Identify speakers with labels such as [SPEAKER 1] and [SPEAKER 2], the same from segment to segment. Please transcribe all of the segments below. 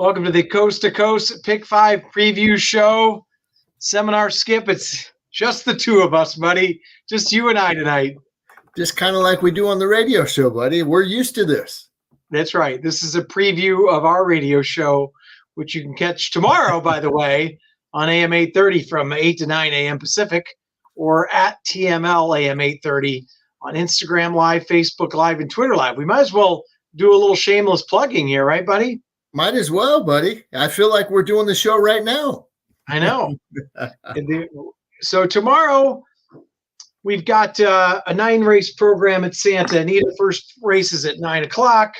[SPEAKER 1] Welcome to the Coast to Coast Pick 5 preview show. Seminar Skip, it's just the two of us, buddy. Just you and I tonight.
[SPEAKER 2] Just kind of like we do on the radio show, buddy. We're used to this.
[SPEAKER 1] That's right. This is a preview of our radio show, which you can catch tomorrow, by the way, on AM 830 from 8 to 9 a.m. Pacific, or at TML AM 830 on Instagram Live, Facebook Live, and Twitter Live. We might as well do a little shameless plugging here, right, buddy?
[SPEAKER 2] Might as well, buddy. I feel like we're doing the show right now.
[SPEAKER 1] I know. So tomorrow we've got a 9-race program at Santa Anita. First race is at 9 o'clock.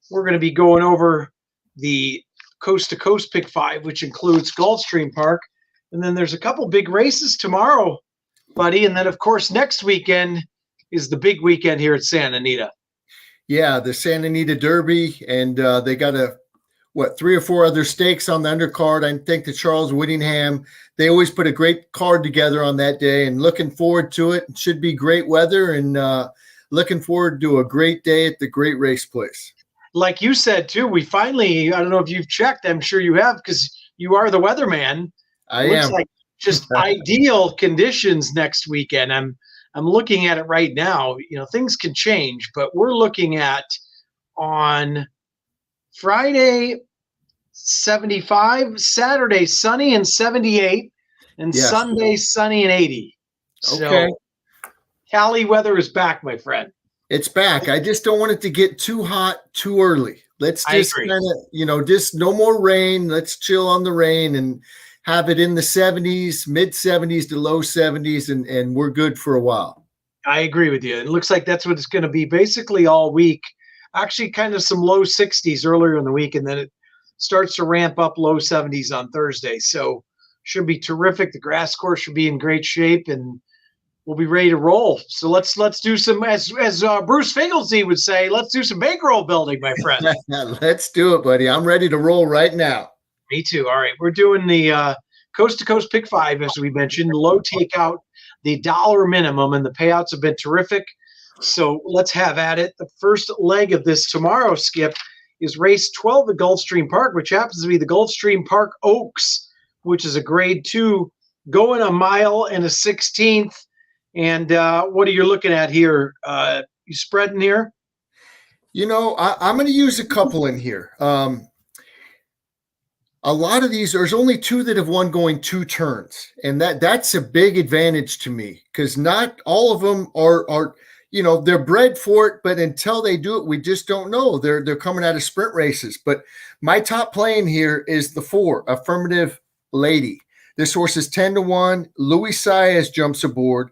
[SPEAKER 1] We're going to be going over the Coast to Coast Pick 5, which includes Gulfstream Park. And then there's a couple big races tomorrow, buddy. And then, of course, next weekend is the big weekend here at Santa Anita.
[SPEAKER 2] Yeah, the Santa Anita Derby. And they got 3 or 4 other stakes on the undercard. I think the Charles Whittingham, they always put a great card together on that day, and looking forward to it. It should be great weather, and looking forward to a great day at the Great Race Place.
[SPEAKER 1] Like you said, too, we finally, I don't know if you've checked, I'm sure you have, because you are the weatherman.
[SPEAKER 2] I
[SPEAKER 1] Looks
[SPEAKER 2] am.
[SPEAKER 1] like just ideal conditions next weekend. I'm looking at it right now. You know, things can change, but we're looking at on Friday, 75, Saturday, sunny and 78, and
[SPEAKER 2] Yes.
[SPEAKER 1] Sunday, sunny and 80.
[SPEAKER 2] Okay.
[SPEAKER 1] So Cali weather is back, my friend.
[SPEAKER 2] It's back. I just don't want it to get too hot too early. Let's
[SPEAKER 1] I
[SPEAKER 2] just
[SPEAKER 1] agree.
[SPEAKER 2] kind of, just no more rain. Let's chill on the rain and have it in the 70s, mid 70s to low 70s, and we're good for a while.
[SPEAKER 1] I agree with you. It looks like that's what it's going to be basically all week. Actually, kind of some low 60s earlier in the week, and then it starts to ramp up low 70s on Thursday. So should be terrific. The grass course should be in great shape, and we'll be ready to roll. So let's do some, as Bruce Finkelstein would say, let's do some bankroll building, my friend.
[SPEAKER 2] Let's do it, buddy. I'm ready to roll right now.
[SPEAKER 1] Me too. All right, we're doing the Coast to Coast Pick 5, as we mentioned, low takeout, the dollar minimum, and the payouts have been terrific. So let's have at it. The first leg of this tomorrow, Skip, is race 12 at Gulfstream Park, which happens to be the Gulfstream Park Oaks, which is a grade 2, going a mile and a 16th. And what are you looking at here? You spreading here?
[SPEAKER 2] I'm going to use a couple in here. A lot of these, there's only 2 that have won going 2 turns. And that's a big advantage to me, because not all of them are they're bred for it, but until they do it, we just don't know. They're coming out of sprint races. But my top play in here is the 4, Affirmative Lady. This horse is 10-1. Luis Saez jumps aboard.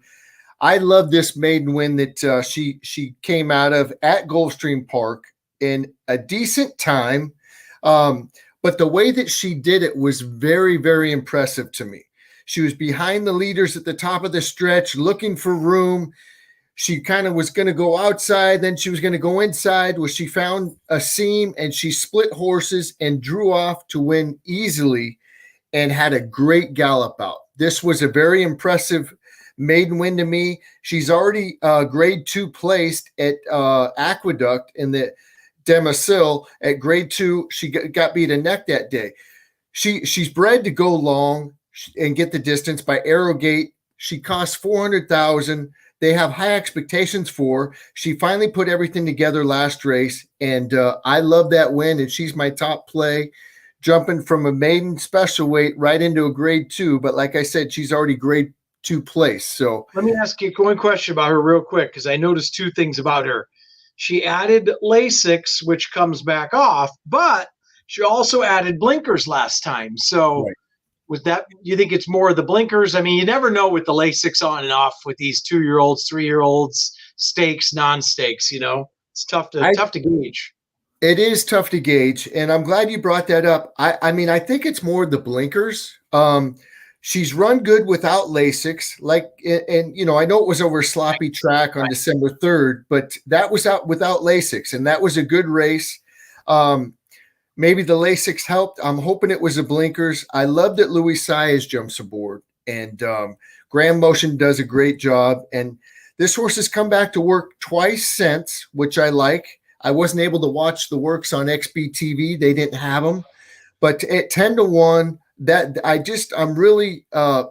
[SPEAKER 2] I love this maiden win that she came out of at Gulfstream Park in a decent time. But the way that she did it was very, very impressive to me. She was behind the leaders at the top of the stretch, looking for room. She kind of was going to go outside, then she was going to go inside, where she found a seam and she split horses and drew off to win easily and had a great gallop out. This was a very impressive maiden win to me. She's already grade 2 placed at Aqueduct in the Demoiselle at grade 2. She got beat a neck that day. She's bred to go long and get the distance by Arrogate. She costs $400,000. They have high expectations for her. She finally put everything together last race, and I love that win, and she's my top play, jumping from a maiden special weight right into a grade 2. But like I said, she's already grade 2 place. So
[SPEAKER 1] let me ask you one question about her real quick, because I noticed 2 things about her. She added Lasix, which comes back off, but she also added blinkers last time. So
[SPEAKER 2] right.
[SPEAKER 1] With that, you think it's more of the blinkers? I mean, you never know with the Lasix on and off with these 2-year-olds, 3-year-olds, stakes, non-stakes. It's tough to gauge.
[SPEAKER 2] It is tough to gauge, and I'm glad you brought that up. I mean, I think it's more the blinkers. She's run good without Lasix, and I know it was over a sloppy track on December 3rd, but that was out without Lasix, and that was a good race. Maybe the Lasix helped. I'm hoping it was the blinkers. I love that Luis Saez jumps aboard, and Graham Motion does a great job. And this horse has come back to work twice since, which I like. I wasn't able to watch the works on XBTV. They didn't have them. But at 10-1, that I'm really, I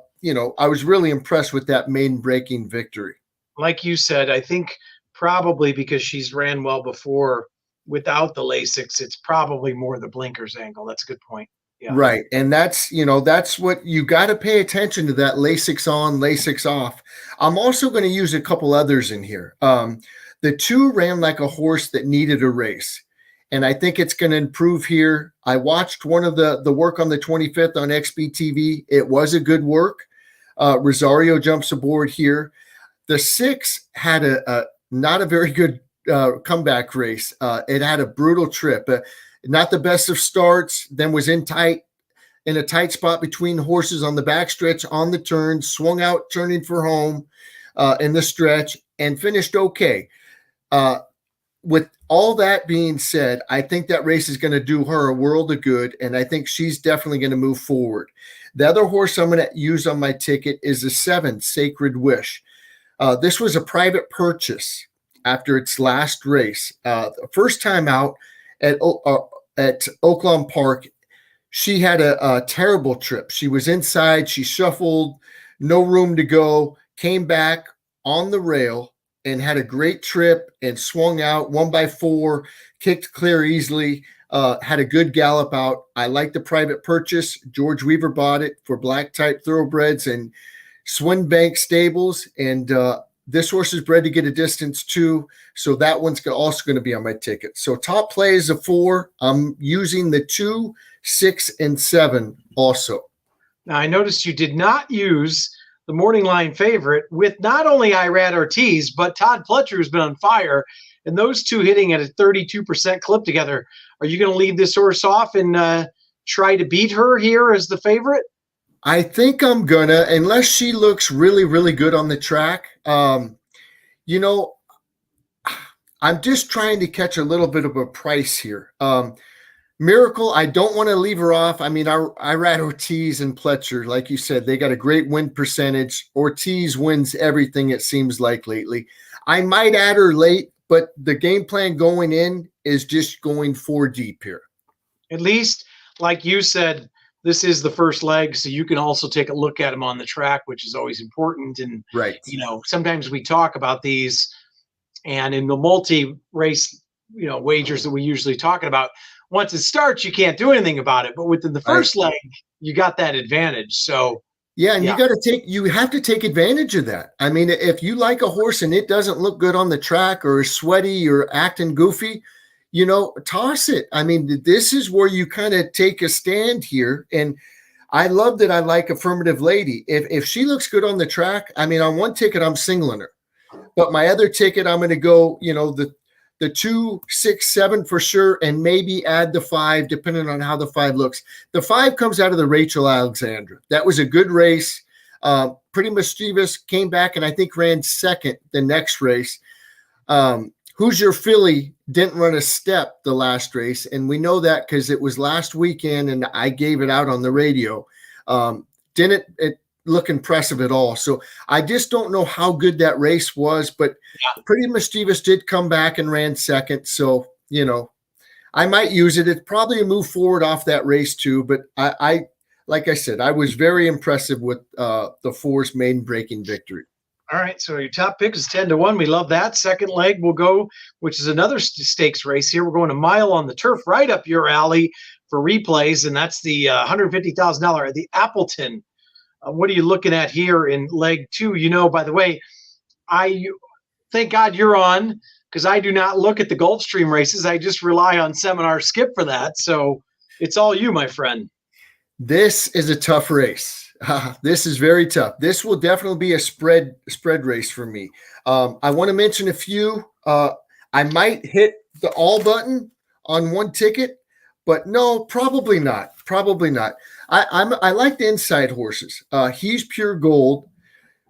[SPEAKER 2] was really impressed with that maiden breaking victory.
[SPEAKER 1] Like you said, I think probably because she's ran well before without the Lasix, it's probably more the blinkers angle. That's a good point. Yeah.
[SPEAKER 2] Right. And that's what you got to pay attention to, that Lasix on, Lasix off. I'm also going to use a couple others in here. The two ran like a horse that needed a race. And I think it's going to improve here. I watched one of the work on the 25th on XBTV. It was a good work. Rosario jumps aboard here. The 6 had a not a very good comeback race. It had a brutal trip. Not the best of starts, then was in a tight spot between horses on the backstretch on the turn, swung out turning for home in the stretch, and finished okay. With all that being said, I think that race is going to do her a world of good, and I think she's definitely going to move forward. The other horse I'm going to use on my ticket is the 7, Sacred Wish. This was a private purchase after its last race. The first time out at Oaklawn Park, she had a terrible trip. She was inside, she shuffled, no room to go, came back on the rail and had a great trip and swung out 1x4, kicked clear easily, had a good gallop out. I like the private purchase. George Weaver bought it for black type thoroughbreds and Swinbank stables. And this horse is bred to get a distance too. So that one's also going to be on my ticket. So top play is a 4. I'm using the 2, 6, and 7 also.
[SPEAKER 1] Now I noticed you did not use the morning line favorite with not only Irad Ortiz, but Todd Pletcher, who's been on fire, and those two hitting at a 32% clip together. Are you going to leave this horse off and try to beat her here as the favorite?
[SPEAKER 2] I think I'm gonna, unless she looks really, really good on the track. I'm just trying to catch a little bit of a price here. Miracle, I don't want to leave her off. I mean, Irad Ortiz and Pletcher, like you said, they got a great win percentage. Ortiz wins everything, it seems like, lately. I might add her late, but the game plan going in is just going 4 deep here.
[SPEAKER 1] At least, like you said, this is the first leg, so you can also take a look at them on the track, which is always important. And,
[SPEAKER 2] right,
[SPEAKER 1] sometimes we talk about these, and in the multi-race, wagers that we usually talking about, once it starts, you can't do anything about it. But within the first leg, you got that advantage. So
[SPEAKER 2] yeah, and you have to take advantage of that. I mean, if you like a horse and it doesn't look good on the track or is sweaty or acting goofy, toss it. I mean, this is where you kind of take a stand here. And I love that I like Affirmative Lady. If she looks good on the track, I mean, on one ticket, I'm singling her. But my other ticket, I'm going to go, the 2, 6, 7 for sure, and maybe add the 5, depending on how the 5 looks. The 5 comes out of the Rachel Alexandra. That was a good race. Pretty Mischievous came back and I think ran second the next race. Who's Your Filly didn't run a step the last race, and we know that because it was last weekend and I gave it out on the radio. Didn't it look impressive at all. So I just don't know how good that race was, but Pretty Mischievous did come back and ran second. So, I might use it. It's probably a move forward off that race too, but I like I said, I was very impressive with the 4's maiden breaking victory.
[SPEAKER 1] All right, so your top pick is 10-1. We love that. Second leg we'll go, which is another stakes race here. We're going a mile on the turf, right up your alley for replays, and that's the $150,000 at the Appleton. What are you looking at here in leg 2? By the way, I thank God you're on, because I do not look at the Gulfstream races. I just rely on Seminar Skip for that. So it's all you, my friend.
[SPEAKER 2] This is a tough race. This is very tough. This will definitely be a spread race for me. I want to mention a few. I might hit the all button on one ticket, but no, probably not. Probably not. I like the inside horses. He's Pure Gold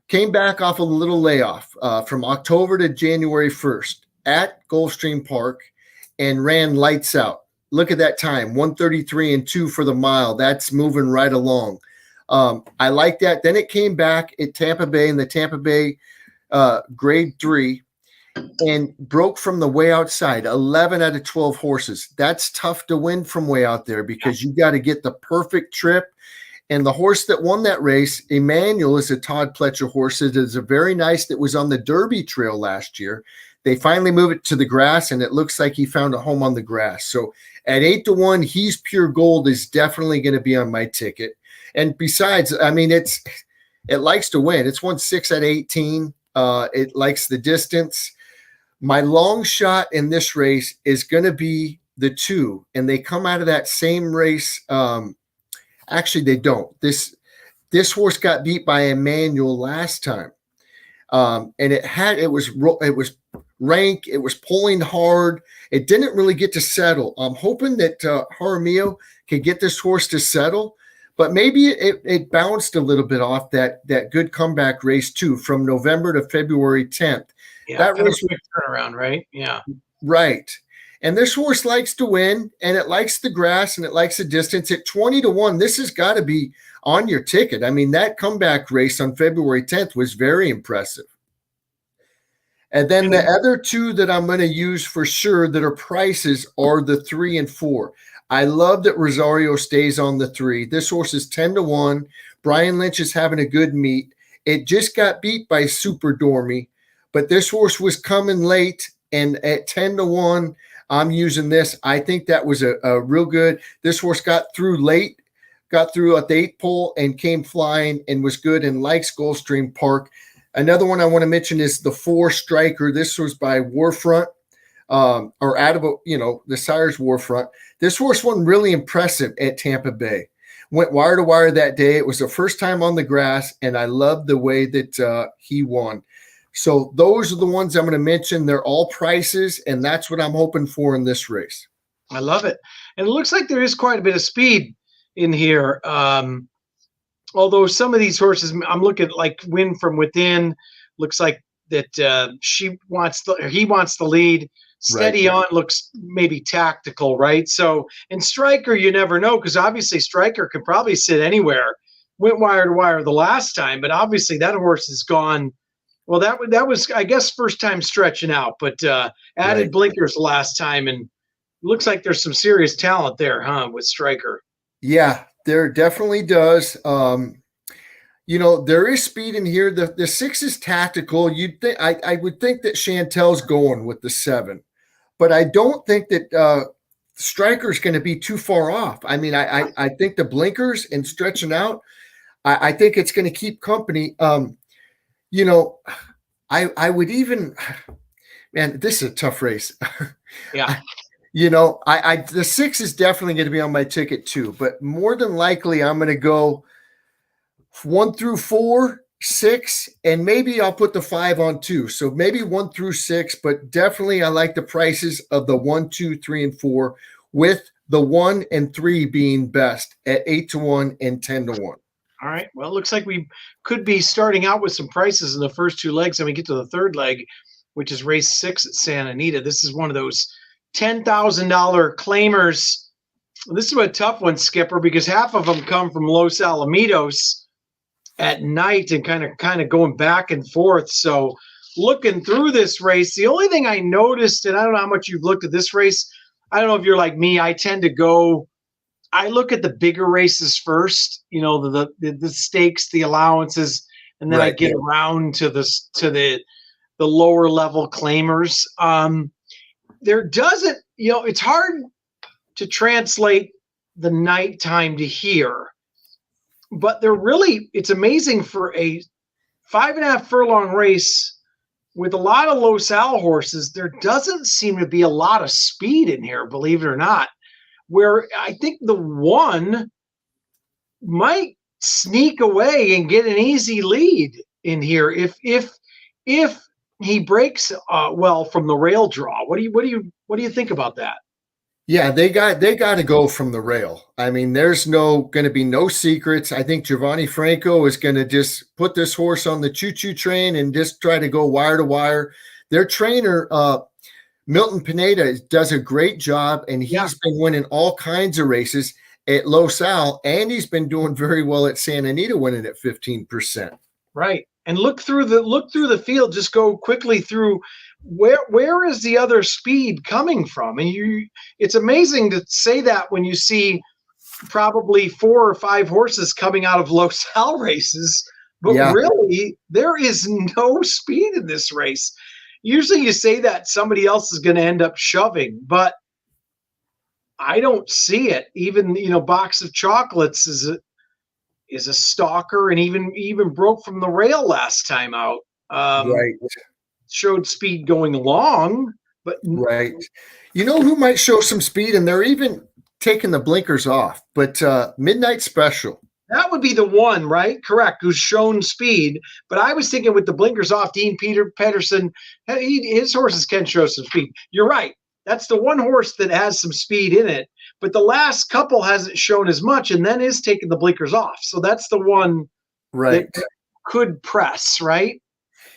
[SPEAKER 2] came back off a little layoff from October to January 1st at Gulfstream Park and ran lights out. Look at that time, 1:33.2 for the mile. That's moving right along. I like that. Then it came back at Tampa Bay in the Tampa Bay Grade 3 and broke from the way outside. 11 out of 12 horses. That's tough to win from way out there because you got to get the perfect trip. And the horse that won that race, Emmanuel, is a Todd Pletcher horse. It is a very nice that was on the Derby Trail last year. They finally moved it to the grass, and it looks like he found a home on the grass. So at 8-1, He's Pure Gold is definitely going to be on my ticket. And besides, I mean, it likes to win. It's won 6 out of 18. It likes the distance. My long shot in this race is going to be the 2, and they come out of that same race. Actually, they don't. This horse got beat by Emmanuel last time, and it was rank. It was pulling hard. It didn't really get to settle. I'm hoping that Jaramillo can get this horse to settle, but maybe it bounced a little bit off that good comeback race too, from November to February 10th.
[SPEAKER 1] Yeah,
[SPEAKER 2] that
[SPEAKER 1] was
[SPEAKER 2] race
[SPEAKER 1] a quick turnaround, right? Yeah,
[SPEAKER 2] right. And this horse likes to win, and it likes the grass, and it likes the distance. At 20-1, this has got to be on your ticket. I mean, that comeback race on February 10th was very impressive. And then the other 2 that I'm going to use for sure that are prices are the 3 and 4. I love that Rosario stays on the 3. This horse is 10-1. Brian Lynch is having a good meet. It just got beat by Super Dormy, but this horse was coming late, and at 10-1, I'm using this. I think that was a real good. This horse got through late, got through at the 8 pole and came flying and was good and likes Gulfstream Park. Another one I want to mention is the 4 Striker. This was by Warfront, or out of, the Sires Warfront. This horse wasn't really impressive at Tampa Bay. Went wire to wire that day. It was the first time on the grass, and I loved the way that he won. So those are the ones I'm going to mention. They're all prices, and that's what I'm hoping for in this race.
[SPEAKER 1] I love it. And it looks like there is quite a bit of speed in here. Although some of these horses, I'm looking at like Win From Within, looks like that he wants the lead. Steady
[SPEAKER 2] Right.
[SPEAKER 1] On looks maybe tactical, right? So, and Striker, you never know, because obviously Striker could probably sit anywhere. Went wire to wire the last time, but obviously that horse is gone. Well, that was, I guess, first time stretching out, but added blinkers last time, and looks like there's some serious talent there, huh, with Striker.
[SPEAKER 2] Yeah, there definitely does. There is speed in here. The 6 is tactical. You'd think I would think that Chantel's going with the 7, but I don't think that Striker's going to be too far off. I mean, I think the blinkers and stretching out, I think it's going to keep company. I would even, man, this is a tough race.
[SPEAKER 1] Yeah.
[SPEAKER 2] The 6 is definitely going to be on my ticket too, but more than likely I'm going to go 1 through 4, 6, and maybe I'll put the 5 on too. So maybe 1 through 6, but definitely I like the prices of the 1, 2, 3, and 4, with the 1 and 3 being best at 8-1 and 10-1.
[SPEAKER 1] All right. Well, it looks like we could be starting out with some prices in the first 2 legs, and we get to the 3rd leg, which is race 6 at Santa Anita. This is one of those $10,000 claimers. This is a tough one, Skipper, because half of them come from Los Alamitos at night and kind of going back and forth. So looking through this race, the only thing I noticed, and I don't know how much you've looked at this race, I don't know if you're like me, I look at the bigger races first, the stakes, the allowances, and then I get around to the lower level claimers. There doesn't, it's hard to translate the nighttime to here, but it's amazing for a 5.5 furlong race with a lot of Los Al horses. There doesn't seem to be a lot of speed in here, believe it or not, where I think the 1 might sneak away and get an easy lead in here if he breaks well from the rail draw. What do you think about that?
[SPEAKER 2] Yeah, they got to go from the rail. I mean, there's going to be no secrets. I think Giovanni Franco is going to just put this horse on the choo-choo train and just try to go wire to wire. Their trainer, Milton Pineda, does a great job, and he's been winning all kinds of races at Los Al, and he's been doing very well at Santa Anita, winning at 15%.
[SPEAKER 1] Right. And look through the field. Just go quickly through where is the other speed coming from? And it's amazing to say that when you see probably 4 or 5 horses coming out of Los Al races, but
[SPEAKER 2] Yeah.
[SPEAKER 1] really there is no speed in this race. Usually you say that somebody else is going to end up shoving, but I don't see it. Even, Box of Chocolates is a stalker, and even broke from the rail last time out.
[SPEAKER 2] Right.
[SPEAKER 1] Showed speed going along, but
[SPEAKER 2] Right. You know who might show some speed, and they're even taking the blinkers off, but Midnight Special.
[SPEAKER 1] that would be the one, right? Correct. Who's shown speed. But I was thinking with the blinkers off, Dean Pedersen, his horses can show some speed. You're right. That's the one horse that has some speed in it. But the last couple hasn't shown as much, and then is taking the blinkers off. So that's the one
[SPEAKER 2] Right.
[SPEAKER 1] that could press, right?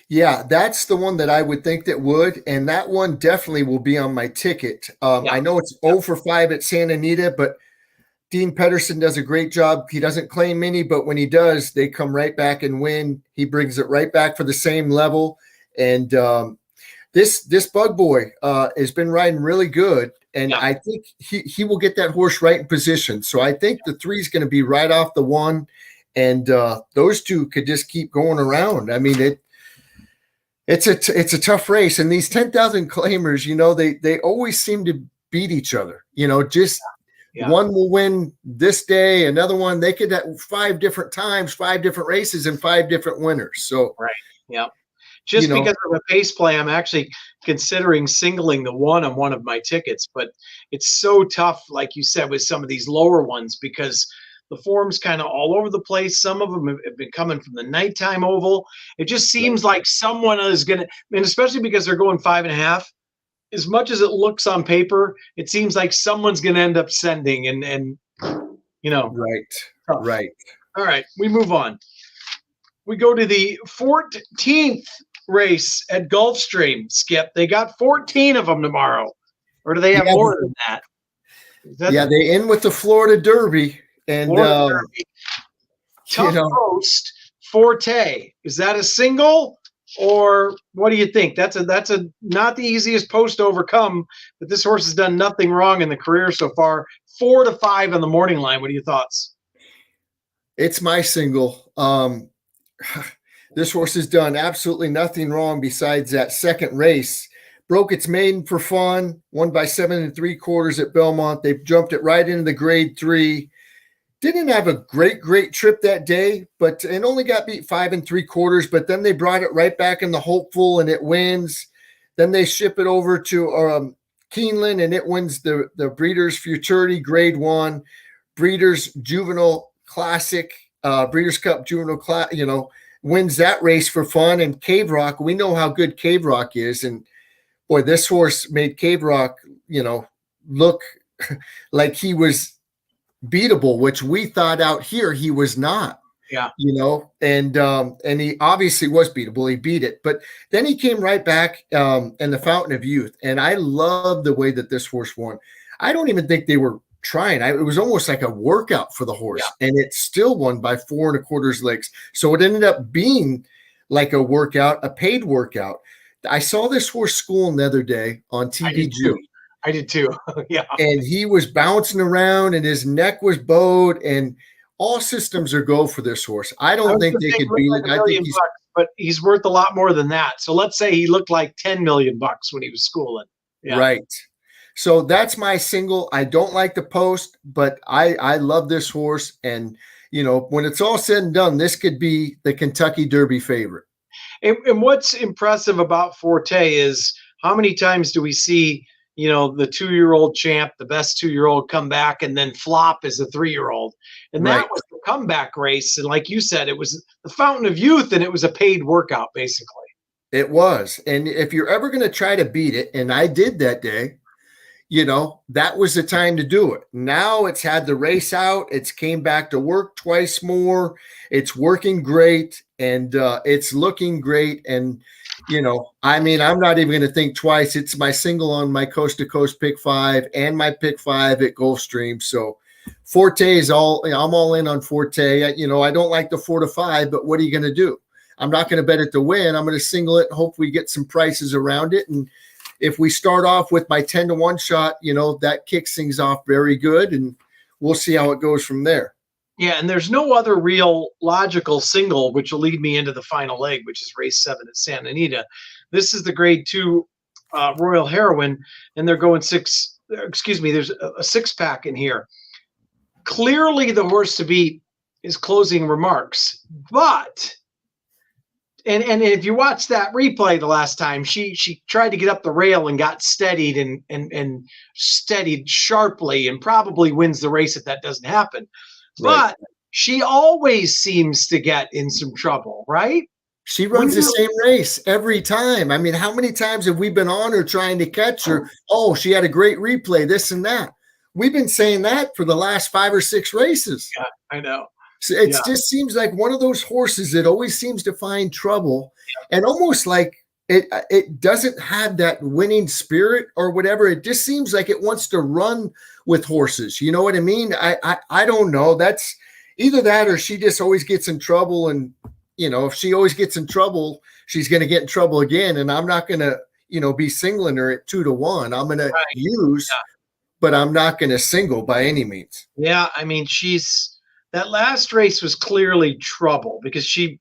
[SPEAKER 2] Yeah, that's the one that I would think that would, and that one definitely will be on my ticket. I know it's 0 for 5 at Santa Anita, but Dean Pedersen does a great job. He doesn't claim many, but when he does, they come right back and win. He brings it right back for the same level. And this Bug Boy has been riding really good, and I think he will get that horse right in position. So I think the 3 is going to be right off the 1, and those 2 could just keep going around. I mean, it's a tough race, and these 10,000 claimers, they always seem to beat each other. Just one will win this day, another one they could have 5 different times, 5 different races, and 5 different winners. So
[SPEAKER 1] right, yeah. Just because of a pace play, I'm actually considering singling the 1 on one of my tickets, but it's so tough, like you said, with some of these lower ones because the form's kind of all over the place. Some of them have been coming from the nighttime oval. It just seems like someone is going to, and especially because they're going 5.5, as much as it looks on paper, it seems like someone's going to end up sending and.
[SPEAKER 2] Right.
[SPEAKER 1] Tough.
[SPEAKER 2] Right.
[SPEAKER 1] All right, we move on. We go to the 14th race at Gulfstream, Skip. They got 14 of them tomorrow. Or do they have more than that?
[SPEAKER 2] They end with the Florida Derby. And
[SPEAKER 1] Tough Post Forte. Is that a single, or what do you think? That's a not the easiest post to overcome, but this horse has done nothing wrong in the career so far. 4 to 5 on the morning line. What are your thoughts?
[SPEAKER 2] It's my single. This horse has done absolutely nothing wrong besides that second race. Broke its maiden for fun, won by 7 3/4 at Belmont. They jumped it right into the grade 3. Didn't have a great trip that day, and only got beat 5 3/4. But then they brought it right back in the hopeful, and it wins. Then they ship it over to Keeneland, and it wins the Breeders' Futurity Grade 1, Breeders' Juvenile Classic, Breeders' Cup Juvenile Class. Wins that race for fun. And Cave Rock, we know how good Cave Rock is, and boy, this horse made Cave Rock, look like he was beatable, which we thought out here he was not.
[SPEAKER 1] Yeah.
[SPEAKER 2] And he obviously was beatable. He beat it, but then he came right back in the Fountain of Youth, and I love the way that this horse won. I don't even think they were trying. It was almost like a workout for the horse, and it still won by 4 1/4 legs. So it ended up being like a workout, a paid workout. I saw this horse schooling the other day on TVG.
[SPEAKER 1] I did too. Yeah.
[SPEAKER 2] And he was bouncing around, and his neck was bowed, and all systems are go for this horse. I don't think they could beat it. I think
[SPEAKER 1] but he's worth a lot more than that. So let's say he looked like $10 million when he was schooling.
[SPEAKER 2] Yeah. Right. So that's my single. I don't like the post, but I love this horse. And, when it's all said and done, this could be the Kentucky Derby favorite.
[SPEAKER 1] And what's impressive about Forte is how many times do we see, the 2-year-old champ, the best 2-year-old, come back and then flop as a 3-year-old. And that was the comeback race. And like you said, it was the Fountain of Youth, and it was a paid workout, basically.
[SPEAKER 2] It was. And if you're ever going to try to beat it, and I did that day, that was the time to do it. Now it's had the race out. It's came back to work twice more. It's working great, and it's looking great. And, I'm not even going to think twice. It's my single on my Coast to Coast pick 5 and my pick 5 at Gulfstream. So Forte is I'm all in on Forte. I don't like the 4 to 5, but what are you going to do? I'm not going to bet it to win. I'm going to single it and hope we get some prices around it. And if we start off with my 10-1 shot, that kicks things off very good, and we'll see how it goes from there.
[SPEAKER 1] Yeah, and there's no other real logical single, which will lead me into the final leg, which is race 7 at Santa Anita. This is the grade 2 Royal Heroine, and they're going 6. Excuse me, there's a 6-pack in here. Clearly, the horse to beat is Closing Remarks, but and if you watch that replay the last time, she tried to get up the rail and got steadied and steadied sharply, and probably wins the race if that doesn't happen. Right. But she always seems to get in some trouble, right?
[SPEAKER 2] She runs the same race every time. I mean, how many times have we been on her trying to catch her? Oh, she had a great replay, this and that. We've been saying that for the last 5 or 6 races.
[SPEAKER 1] Yeah, I know.
[SPEAKER 2] So it just seems like one of those horses that always seems to find trouble, and almost like it doesn't have that winning spirit or whatever. It just seems like it wants to run with horses. You know what I mean? I don't know. That's either that or she just always gets in trouble. And, if she always gets in trouble, she's going to get in trouble again. And I'm not going to, be singling her at 2-1. I'm going to use, but I'm not going to single by any means.
[SPEAKER 1] Yeah. I mean, that last race was clearly trouble because she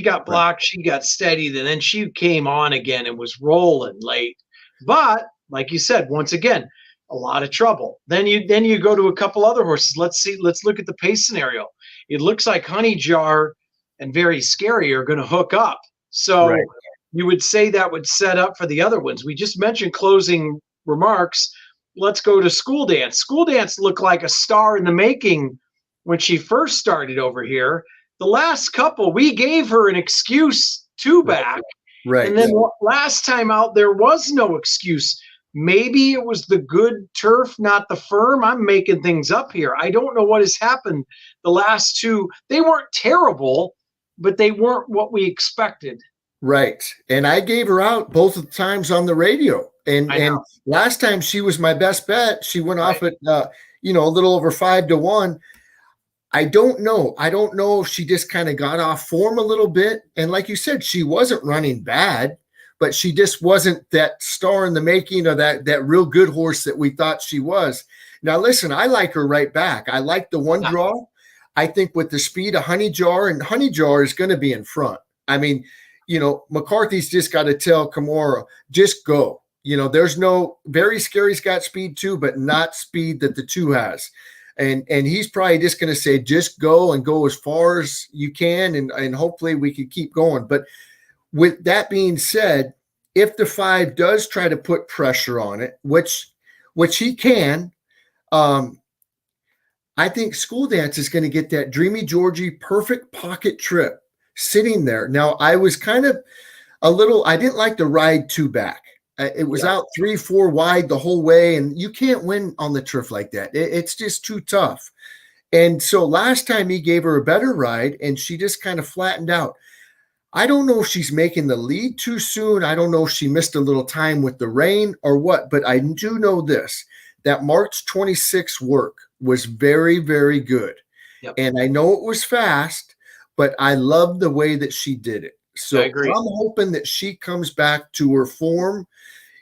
[SPEAKER 1] got blocked, she got steadied, and then she came on again and was rolling late. But like you said, once again, a lot of trouble. Then you go to a couple other horses. Let's look at the pace scenario. It looks like Honey Jar and Very Scary are going to hook up. So you would say that would set up for the other ones. We just mentioned Closing Remarks. Let's go to School Dance. School Dance looked like a star in the making when she first started over here. The last couple, we gave her an excuse to back.
[SPEAKER 2] Right.
[SPEAKER 1] And then last time out, there was no excuse. Maybe it was the good turf, not the firm. I'm making things up here. I don't know what has happened. The last 2, they weren't terrible, but they weren't what we expected.
[SPEAKER 2] Right. And I gave her out both of the times on the radio. And last time she was my best bet. She went off at, a little over 5-1. I don't know. I don't know if she just kind of got off form a little bit. And like you said, she wasn't running bad, but she just wasn't that star in the making or that real good horse that we thought she was. Now, listen, I like her right back. I like the one draw. I think with the speed of Honey Jar, and Honey Jar is going to be in front. I mean, McCarthy's just got to tell Kimura, just go. There's no Very Scary's got speed too, but not speed that the 2 has. And he's probably just going to say, just go and go as far as you can. And hopefully we can keep going. But with that being said, if the 5 does try to put pressure on it, which he can, I think School Dance is going to get that Dreamy Georgie perfect pocket trip sitting there. Now, I was kind of I didn't like the ride 2 back. It was out 3-4 wide the whole way, and you can't win on the turf like that. It's just too tough. And so last time he gave her a better ride, and she just kind of flattened out. I don't know if she's making the lead too soon. I don't know if she missed a little time with the rain or what, but I do know this, that March 26 work was very, very good.
[SPEAKER 1] Yep. And
[SPEAKER 2] I know it was fast, but I love the way that she did it. So I'm hoping that she comes back to her form,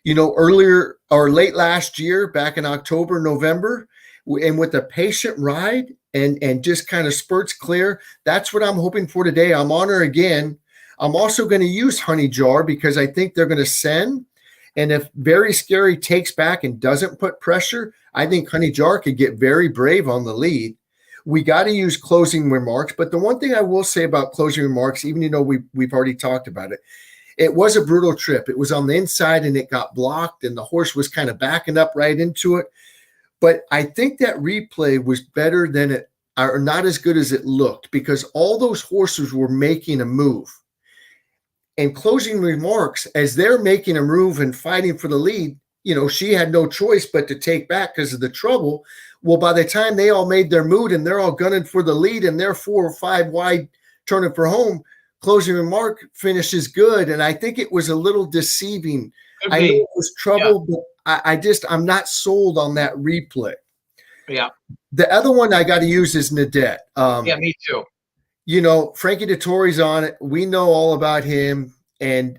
[SPEAKER 2] earlier or late last year, back in October, November, and with a patient ride and just kind of spurts clear. That's what I'm hoping for today. I'm on her again. I'm also going to use Honey Jar because I think they're going to send. And if Very Scary takes back and doesn't put pressure, I think Honey Jar could get very brave on the lead. We got to use Closing Remarks. But the one thing I will say about Closing Remarks, even we've already talked about it, it was a brutal trip. It was on the inside and it got blocked and the horse was kind of backing up right into it. But I think that replay was better than it, or not as good as it looked, because all those horses were making a move. And Closing Remarks, as they're making a move and fighting for the lead, she had no choice but to take back because of the trouble. Well, by the time they all made their move and they're all gunning for the lead and they're 4 or 5 wide turning for home, Closing Remark finishes good. And I think it was a little deceiving. I know it was trouble, but I'm not sold on that replay.
[SPEAKER 1] Yeah.
[SPEAKER 2] The other one I got to use is Nadette.
[SPEAKER 1] Me too.
[SPEAKER 2] Frankie Dettori's on it. We know all about him. And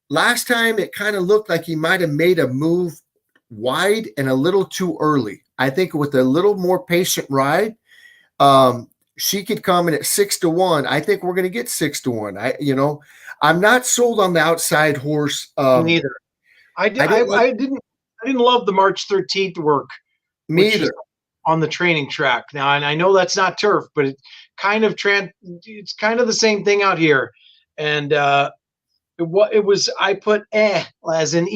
[SPEAKER 2] last time it kind of looked like he might have made a move wide and a little too early. I think with a little more patient ride, she could come in at 6-1. I think we're going to get 6-1. I'm not sold on the outside horse.
[SPEAKER 1] Neither. I didn't love the March 13th work.
[SPEAKER 2] Me either.
[SPEAKER 1] On the training track now, and I know that's not turf, but it's kind of the same thing out here. And it was I put as an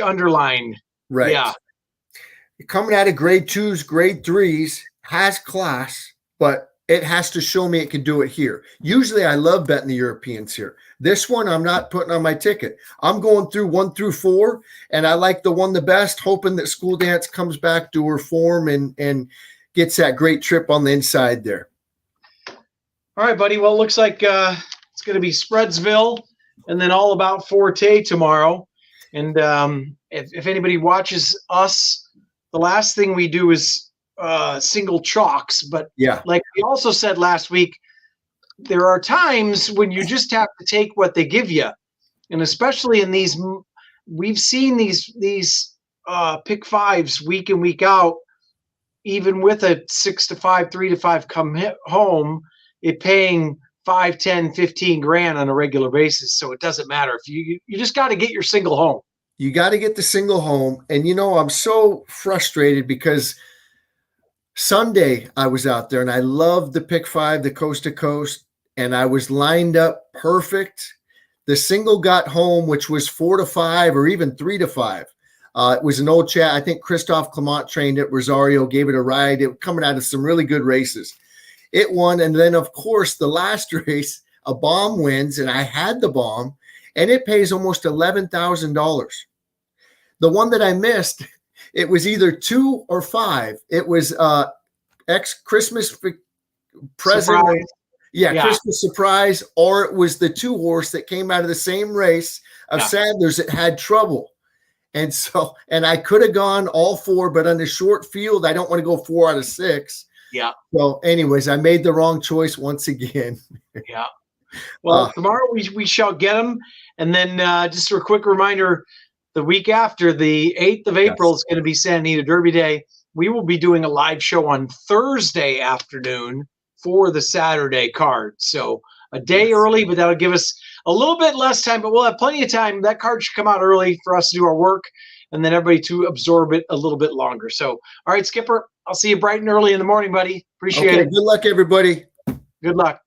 [SPEAKER 1] underline.
[SPEAKER 2] Right.
[SPEAKER 1] Yeah.
[SPEAKER 2] Coming out of grade 2s, grade 3s, has class, but it has to show me it can do it here. Usually I love betting the Europeans here. This one I'm not putting on my ticket. I'm going through 1 through 4, and I like the one the best, hoping that School Dance comes back to her form and gets that great trip on the inside there.
[SPEAKER 1] All right, buddy. Well, it looks like it's going to be Spreadsville and then All About Forte tomorrow. And if anybody watches us, the last thing we do is single chalks. But
[SPEAKER 2] yeah,
[SPEAKER 1] like we also said last week, there are times when you just have to take what they give you. And especially in these, we've seen these pick fives week in, week out, even with a 6-5, 3-5 come home, it paying 5, 10, 15 grand on a regular basis. So it doesn't matter if you just got to get your single home.
[SPEAKER 2] You got to get the single home. And, I'm so frustrated because Sunday I was out there and I loved the pick 5, the coast to coast, and I was lined up perfect. The single got home, which was 4-5 or even 3-5. It was an old chat. I think Christophe Clement trained at Rosario, gave it a ride. It was coming out of some really good races. It won. And then, of course, the last race, a bomb wins, and I had the bomb, and it pays almost $11,000. The one that I missed, it was either 2 or 5. It was Christmas present.
[SPEAKER 1] Surprise.
[SPEAKER 2] Yeah, Christmas surprise, or it was the 2 horse that came out of the same race of Sadler's that had trouble. And I could have gone all 4, but on the short field, I don't want to go 4 out of 6.
[SPEAKER 1] Yeah.
[SPEAKER 2] So anyways, I made the wrong choice once again.
[SPEAKER 1] Yeah. Well, tomorrow we shall get them. And then just a quick reminder, the week after, the 8th of April, is going to be Santa Anita Derby Day. We will be doing a live show on Thursday afternoon for the Saturday card. So a day early, but that'll give us a little bit less time, but we'll have plenty of time. That card should come out early for us to do our work and then everybody to absorb it a little bit longer. So, all right, Skipper, I'll see you bright and early in the morning, buddy. Appreciate it.
[SPEAKER 2] Good luck, everybody.
[SPEAKER 1] Good luck.